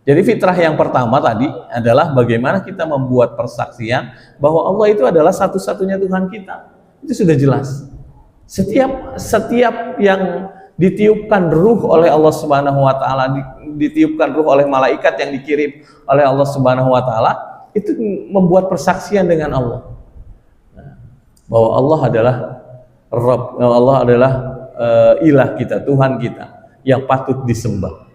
Jadi fitrah yang pertama tadi adalah bagaimana kita membuat persaksian bahwa Allah itu adalah satu-satunya Tuhan kita. Itu sudah jelas. Setiap yang ditiupkan ruh oleh Allah Subhanahu wa taala, ditiupkan ruh oleh malaikat yang dikirim oleh Allah Subhanahu wa taala, itu membuat persaksian dengan Allah. Bahwa Allah adalah Rabb, Allah adalah ilah kita, Tuhan kita yang patut disembah.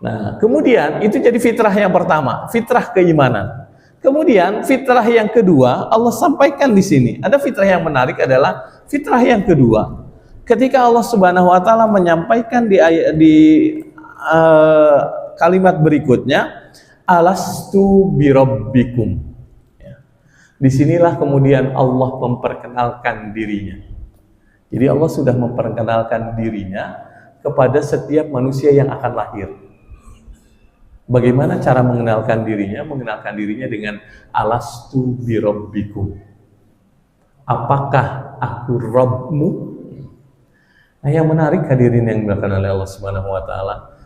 Nah, kemudian itu jadi fitrah yang pertama, fitrah keimanan. Kemudian fitrah yang kedua Allah sampaikan di sini. Ada fitrah yang menarik, adalah fitrah yang kedua. Ketika Allah Subhanahu wa taala menyampaikan di kalimat berikutnya, alastu birabbikum. Ya. Disinilah kemudian Allah memperkenalkan dirinya. Jadi Allah sudah memperkenalkan dirinya kepada setiap manusia yang akan lahir. Bagaimana cara mengenalkan dirinya? Mengenalkan dirinya dengan alastu birabbikum. Apakah aku Rabbmu? Nah, yang menarik hadirin yang dimuliakan oleh Allah Subhanahu wa taala,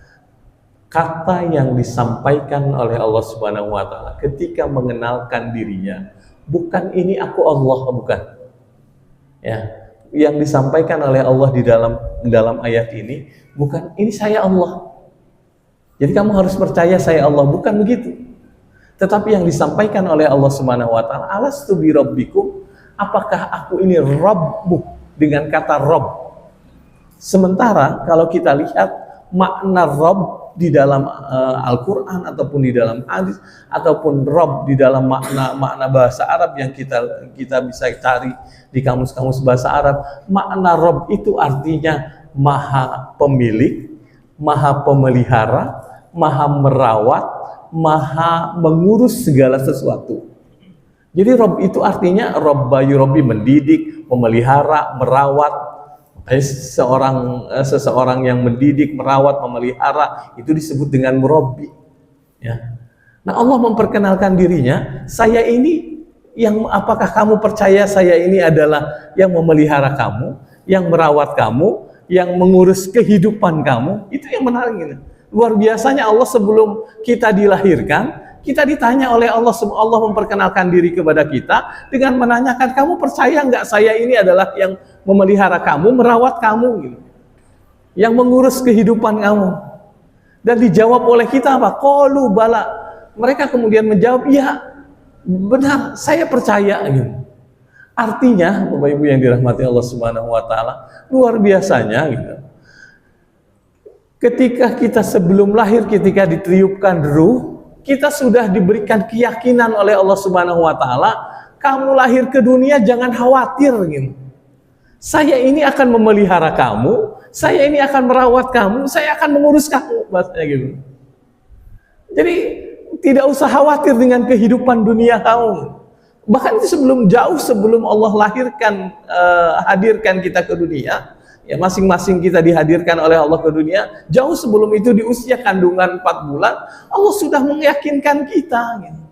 kata yang disampaikan oleh Allah Subhanahu wa taala ketika mengenalkan dirinya, bukan ini aku Allah, bukan. Ya, yang disampaikan oleh Allah di dalam ayat ini bukan ini saya Allah. Jadi kamu harus percaya saya Allah, bukan begitu. Tetapi yang disampaikan oleh Allah Subhanahu wa taala, alastu birabbikum, apakah aku ini Rabbmu, dengan kata Rabb. Sementara kalau kita lihat makna Rabb di dalam Al-Quran ataupun di dalam hadis ataupun Rabb di dalam makna bahasa Arab yang kita bisa cari di kamus-kamus bahasa Arab, makna Rabb itu artinya maha pemilik, maha pemelihara, maha merawat, maha mengurus segala sesuatu. Jadi Rabb itu artinya Rabba yurabbi, mendidik, memelihara, merawat. Seseorang yang mendidik, merawat, memelihara, itu disebut dengan murabbi. Ya. Nah, Allah memperkenalkan dirinya, saya ini yang, apakah kamu percaya saya ini adalah yang memelihara kamu, yang merawat kamu, yang mengurus kehidupan kamu? Itu yang menarik ini. Luar biasanya Allah sebelum kita dilahirkan, kita ditanya oleh Allah, Allah memperkenalkan diri kepada kita dengan menanyakan, kamu percaya nggak saya ini adalah yang memelihara kamu, merawat kamu, gitu, yang mengurus kehidupan kamu? Dan dijawab oleh kita apa? Qalu bala. Mereka kemudian menjawab, ya benar, saya percaya, gitu. Artinya, Bapak Ibu yang dirahmati Allah Subhanahu wa taala, luar biasanya, gitu. Ketika kita sebelum lahir, ketika ditiupkan ruh, kita sudah diberikan keyakinan oleh Allah Subhanahu wa taala, kamu lahir ke dunia jangan khawatir, gitu. Saya ini akan memelihara kamu, saya ini akan merawat kamu, saya akan mengurus kamu, bahasanya gitu. Jadi tidak usah khawatir dengan kehidupan dunia kamu. Bahkan itu jauh sebelum Allah hadirkan kita ke dunia, ya, masing-masing kita dihadirkan oleh Allah ke dunia, jauh sebelum itu di usia kandungan 4 bulan, Allah sudah meyakinkan kita, gitu.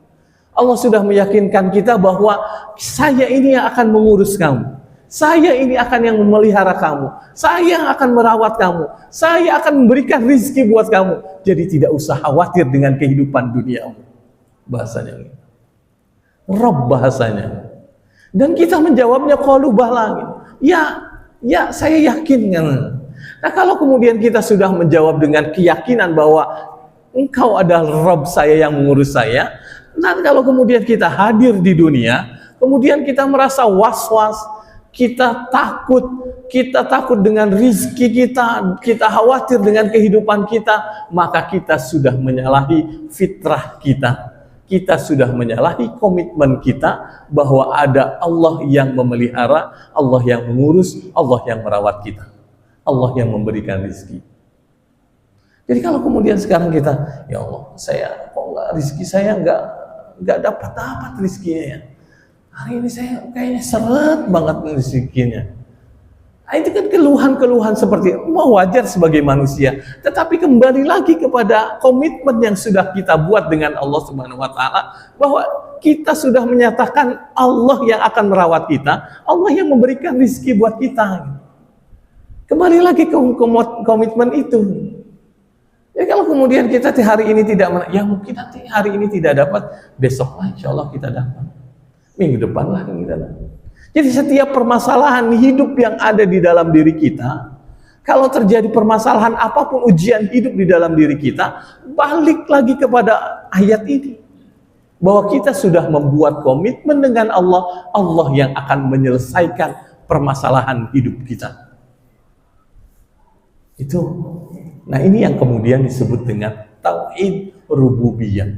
Allah sudah meyakinkan kita bahwa saya ini yang akan mengurus kamu. Saya ini akan yang memelihara kamu. Saya yang akan merawat kamu. Saya akan memberikan rizki buat kamu. Jadi tidak usah khawatir dengan kehidupan duniamu. Bahasanya ini. Rabb bahasanya. Dan kita menjawabnya qalu bala. Ya saya yakin. Nah kalau kemudian kita sudah menjawab dengan keyakinan bahwa engkau adalah Rabb saya yang mengurus saya. Nah kalau kemudian kita hadir di dunia, kemudian kita merasa was-was, kita takut dengan rizki kita khawatir dengan kehidupan kita, maka kita sudah menyalahi fitrah kita. Kita sudah menyalahi komitmen kita bahwa ada Allah yang memelihara, Allah yang mengurus, Allah yang merawat kita, Allah yang memberikan rizki. Jadi kalau kemudian sekarang kita, ya Allah, rizki saya nggak dapat rizkinya ya. Hari ini saya kayaknya seret banget rezekinya. Nah, itu kan keluhan-keluhan seperti wajar sebagai manusia. Tetapi kembali lagi kepada komitmen yang sudah kita buat dengan Allah Subhanahu wa taala bahwa kita sudah menyatakan Allah yang akan merawat kita, Allah yang memberikan rezeki buat kita. Kembali lagi ke komitmen itu. Ya kalau kemudian kita hari ini mungkin nanti hari ini tidak dapat, besok insya Allah kita dapat. Minggu depan lah kita dapat. Jadi setiap permasalahan hidup yang ada di dalam diri kita, kalau terjadi permasalahan apapun, ujian hidup di dalam diri kita, balik lagi kepada ayat ini. Bahwa kita sudah membuat komitmen dengan Allah, Allah yang akan menyelesaikan permasalahan hidup kita. Itu. Nah ini yang kemudian disebut dengan tauhid rububiyah.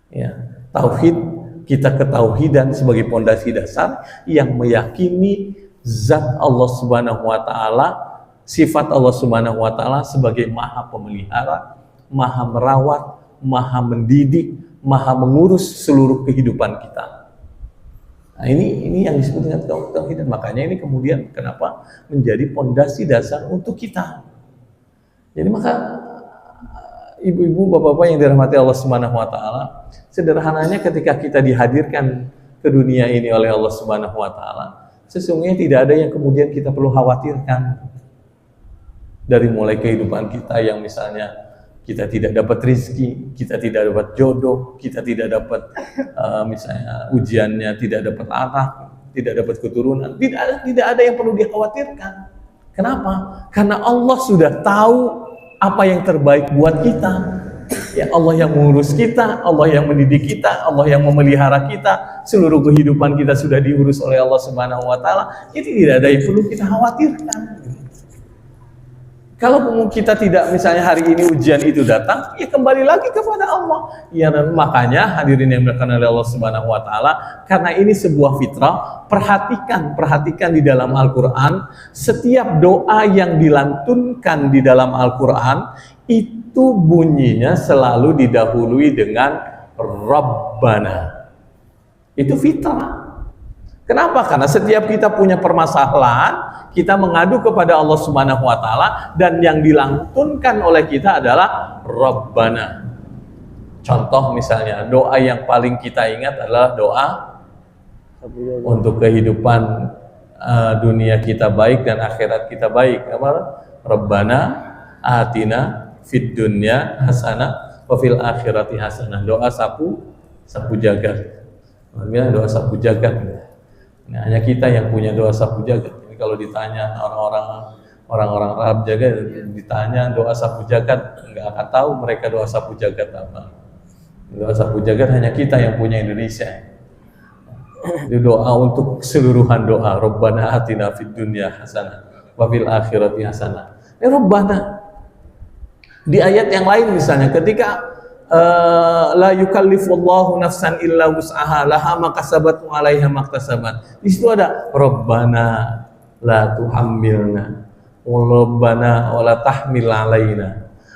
Ya, tauhid, kita ketauhidan sebagai pondasi dasar yang meyakini zat Allah Subhanahu wa taala, sifat Allah Subhanahu wa taala sebagai Maha Pemelihara, Maha Merawat, Maha Mendidik, Maha Mengurus seluruh kehidupan kita. Nah, ini yang disebut dengan tauhid, dan makanya ini kemudian kenapa menjadi pondasi dasar untuk kita. Jadi maka ibu-ibu, bapak-bapak yang dirahmati Allah Subhanahu wa taala, sederhananya ketika kita dihadirkan ke dunia ini oleh Allah Subhanahu wa taala, sesungguhnya tidak ada yang kemudian kita perlu khawatirkan. Dari mulai kehidupan kita yang misalnya kita tidak dapat rezeki, kita tidak dapat jodoh, kita tidak dapat misalnya ujiannya tidak dapat anak, tidak dapat keturunan, tidak ada yang perlu dikhawatirkan. Kenapa? Karena Allah sudah tahu apa yang terbaik buat kita. Ya Allah yang mengurus kita, Allah yang mendidik kita, Allah yang memelihara kita, seluruh kehidupan kita sudah diurus oleh Allah Subhanahu wa taala. Jadi tidak ada yang perlu kita khawatirkan. Kalau kita tidak, misalnya hari ini ujian itu datang, ya kembali lagi kepada Allah. Ya, dan makanya hadirin yang dimuliakan oleh Allah Subhanahu wa taala, karena ini sebuah fitrah, perhatikan di dalam Al-Qur'an, setiap doa yang dilantunkan di dalam Al-Qur'an itu bunyinya selalu didahului dengan Rabbana. Itu fitrah. Kenapa? Karena setiap kita punya permasalahan, kita mengadu kepada Allah Subhanahu wa taala, dan yang dilantunkan oleh kita adalah Rabbana. Contoh misalnya, doa yang paling kita ingat adalah doa untuk kehidupan dunia kita baik dan akhirat kita baik. Apa? Rabbana atina fid dunya hasanah wa fil akhirati hasanah. Doa sapu jagat. Maksudnya doa sapu jagat. Nah, hanya kita yang punya doa sapu jagat. Jadi kalau ditanya orang-orang Arab jagat, ditanya doa sapu jagat, nggak akan tahu mereka doa sapu jagat apa. Doa sapu jagat hanya kita yang punya Indonesia. Itu doa untuk keseluruhan doa. Rabbana atina fid dunya hasanah wa fil akhirati hasanah. Rabbana. Di ayat yang lain misalnya ketika la yukallifullahu nafsan illa wus'aha laha ma kasabat wa 'alaiha ma iktasabat. Di situ ada Rabbana la tuhammilna wa Rabbana wa la tahmil 'alaina.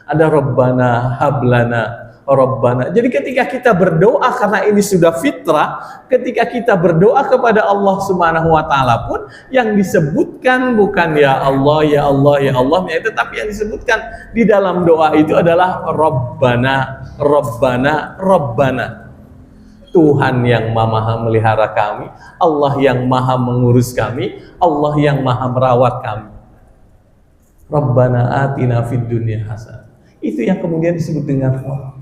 Ada Rabbana hablana Rabbana. Jadi ketika kita berdoa, karena ini sudah fitrah, ketika kita berdoa kepada Allah Subhanahu wa taala pun yang disebutkan bukan ya Allah ya Allah ya Allah, tetapi yang disebutkan di dalam doa itu adalah Rabbana Rabbana Rabbana. Tuhan yang maha melihara kami, Allah yang maha mengurus kami, Allah yang maha merawat kami. Rabbana atina fid dunya hasanah. Itu yang kemudian disebut dengan Rabb.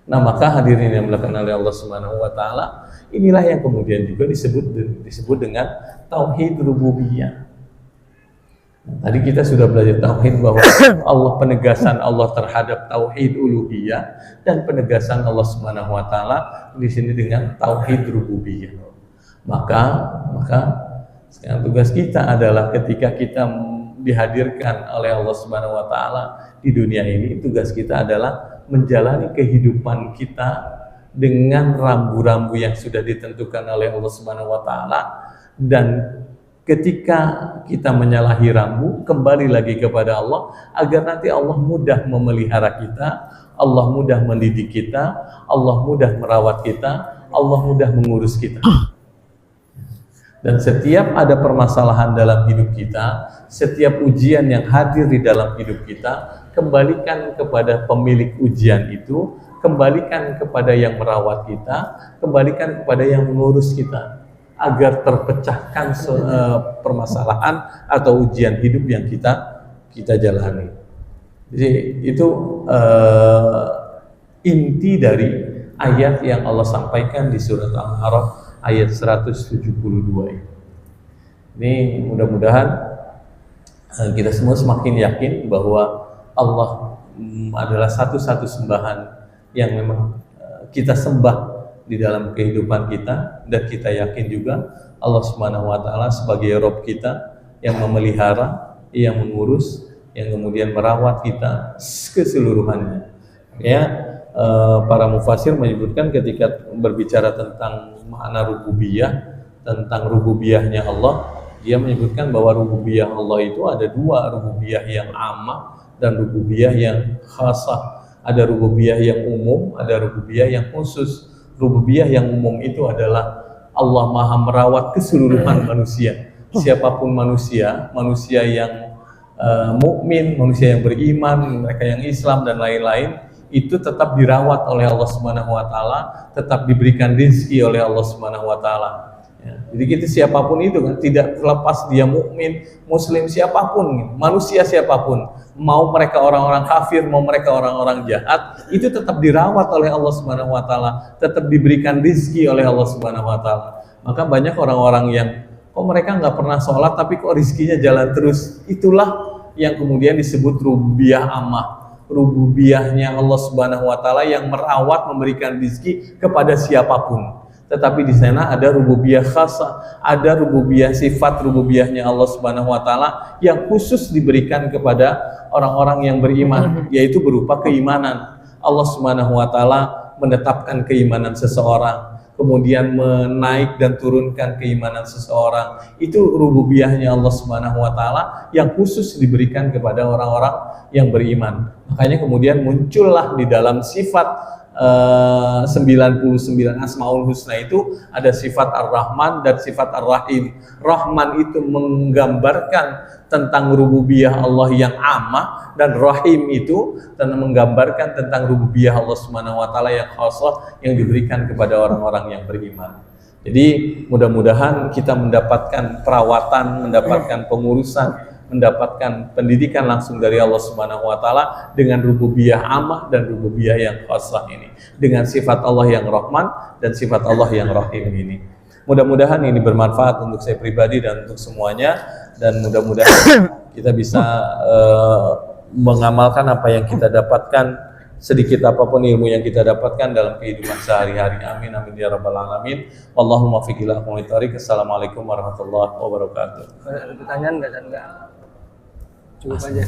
Nah, maka hadirin yang dimuliakan oleh Allah Subhanahu wa taala, inilah yang kemudian juga disebut dengan tauhid rububiyah. Tadi kita sudah belajar tauhid bahwa Allah, penegasan Allah terhadap tauhid uluhiyah dan penegasan Allah Subhanahu wa taala di sini dengan tauhid rububiyah. Maka sekarang tugas kita adalah ketika kita dihadirkan oleh Allah Subhanahu wa taala di dunia ini, tugas kita adalah menjalani kehidupan kita dengan rambu-rambu yang sudah ditentukan oleh Allah Subhanahu wa taala, dan ketika kita menyalahi rambu, kembali lagi kepada Allah agar nanti Allah mudah memelihara kita, Allah mudah mendidik kita, Allah mudah merawat kita, Allah mudah mengurus kita. Dan setiap ada permasalahan dalam hidup kita, setiap ujian yang hadir di dalam hidup kita, kembalikan kepada pemilik ujian itu, kembalikan kepada yang merawat kita, kembalikan kepada yang mengurus kita, agar terpecahkan permasalahan atau ujian hidup yang kita jalani. Jadi itu inti dari ayat yang Allah sampaikan di surat Al-A'raf ayat 172 ini. Ini mudah-mudahan kita semua semakin yakin bahwa Allah adalah satu-satu sembahan yang memang kita sembah di dalam kehidupan kita, dan kita yakin juga Allah Subhanahu wa taala sebagai Rabb kita yang memelihara, yang mengurus, yang kemudian merawat kita keseluruhannya. Ya, para mufasir menyebutkan ketika berbicara tentang makna rububiyah, tentang rububiyahnya Allah, dia menyebutkan bahwa rububiyah Allah itu ada dua, rububiyah yang ammah dan rububiyah yang khasah. Ada rububiyah yang umum, ada rububiyah yang khusus. Rububiyah yang umum itu adalah Allah maha merawat keseluruhan manusia. Siapapun manusia, manusia yang mukmin, manusia yang beriman, mereka yang Islam dan lain-lain, itu tetap dirawat oleh Allah Subhanahu wa taala, tetap diberikan rezeki oleh Allah Subhanahu wa taala. Ya, jadi kita siapapun itu kan, tidak terlepas dia mukmin, muslim, siapapun, manusia siapapun, mau mereka orang-orang kafir, mau mereka orang-orang jahat, itu tetap dirawat oleh Allah Subhanahu wa taala, tetap diberikan rezeki oleh Allah Subhanahu wa taala. Maka banyak orang-orang yang kok mereka nggak pernah sholat tapi kok rezekinya jalan terus. Itulah yang kemudian disebut rububiyah ammah. Rububiyahnya Allah Subhanahu wa taala yang merawat, memberikan rezeki kepada siapapun. Tetapi di sana ada rububiyah khasah, ada rububiyah sifat rububiyahnya Allah Subhanahu wa taala yang khusus diberikan kepada orang-orang yang beriman, yaitu berupa keimanan. Allah Subhanahu wa taala menetapkan keimanan seseorang, kemudian menaik dan turunkan keimanan seseorang. Itu rububiyahnya Allah Subhanahu wa taala yang khusus diberikan kepada orang-orang yang beriman. Makanya kemudian muncullah di dalam sifat 99 Asmaul Husna itu ada sifat Ar-Rahman dan sifat Ar-Rahim. Rahman itu menggambarkan tentang rububiyah Allah yang ammah, dan Rahim itu menggambarkan tentang rububiyah Allah Subhanahu wa taala yang khasah yang diberikan kepada orang-orang yang beriman. Jadi mudah-mudahan kita mendapatkan perawatan, mendapatkan pengurusan, mendapatkan pendidikan langsung dari Allah Subhanahu wa taala dengan rububiyah ammah dan rububiyah yang khasah ini, dengan sifat Allah yang Rahman dan sifat Allah yang Rahim ini. Mudah-mudahan ini bermanfaat untuk saya pribadi dan untuk semuanya, dan mudah-mudahan kita bisa mengamalkan apa yang kita dapatkan, sedikit apapun ilmu yang kita dapatkan dalam kehidupan sehari-hari. Amin amin ya rabbal alamin. Wallahumma fiqh ila aqwamit thariq. Assalamualaikum warahmatullahi wabarakatuh. Ada pertanyaan enggak? Cukup aja.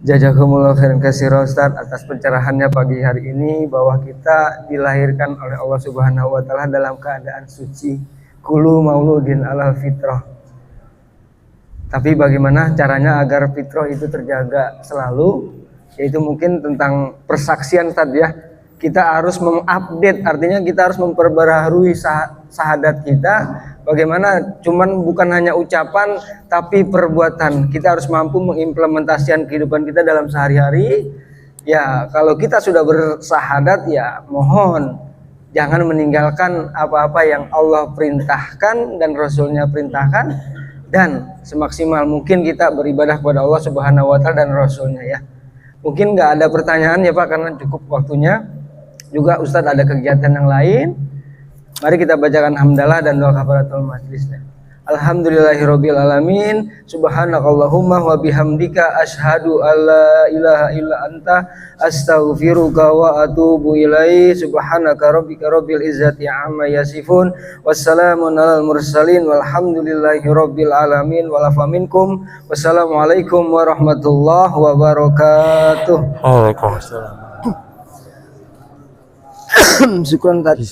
Jazakumullah khairan katsira Ustaz atas pencerahannya pagi hari ini, bahwa kita dilahirkan oleh Allah Subhanahu wa taala dalam keadaan suci. Kullu mauludin ala fitrah. Tapi bagaimana caranya agar fitrah itu terjaga selalu? Yaitu mungkin tentang persaksian Ustaz ya. Kita harus mengupdate, artinya kita harus memperbaharui syahadat kita. Bagaimana cuman bukan hanya ucapan tapi perbuatan. Kita harus mampu mengimplementasikan kehidupan kita dalam sehari-hari. Ya, kalau kita sudah bersahadat ya mohon jangan meninggalkan apa-apa yang Allah perintahkan dan Rasulnya perintahkan, dan semaksimal mungkin kita beribadah kepada Allah Subhanahu wa taala dan Rasulnya ya. Mungkin nggak ada pertanyaan ya Pak karena cukup waktunya. Juga Ustadz ada kegiatan yang lain. Mari kita bacakan hamdalah dan doa kafaratul majlis. Alhamdulillahirabbil alamin. Subhanakallahumma wa bihamdika asyhadu alla ilaha illa anta astaghfiruka wa atubu ilaik. Subhanaka rabbika rabbil izzati amma yasifun. Wassalamun alal mursalin walhamdulillahirabbil alamin. Walafa minkum. Wassalamualaikum warahmatullahi wabarakatuh. Waalaikumsalam. Syukran tadi.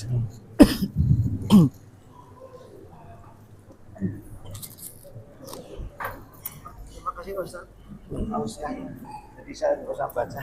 Terima kasih Ustaz. Ausnya. Jadi saya nggak usah baca.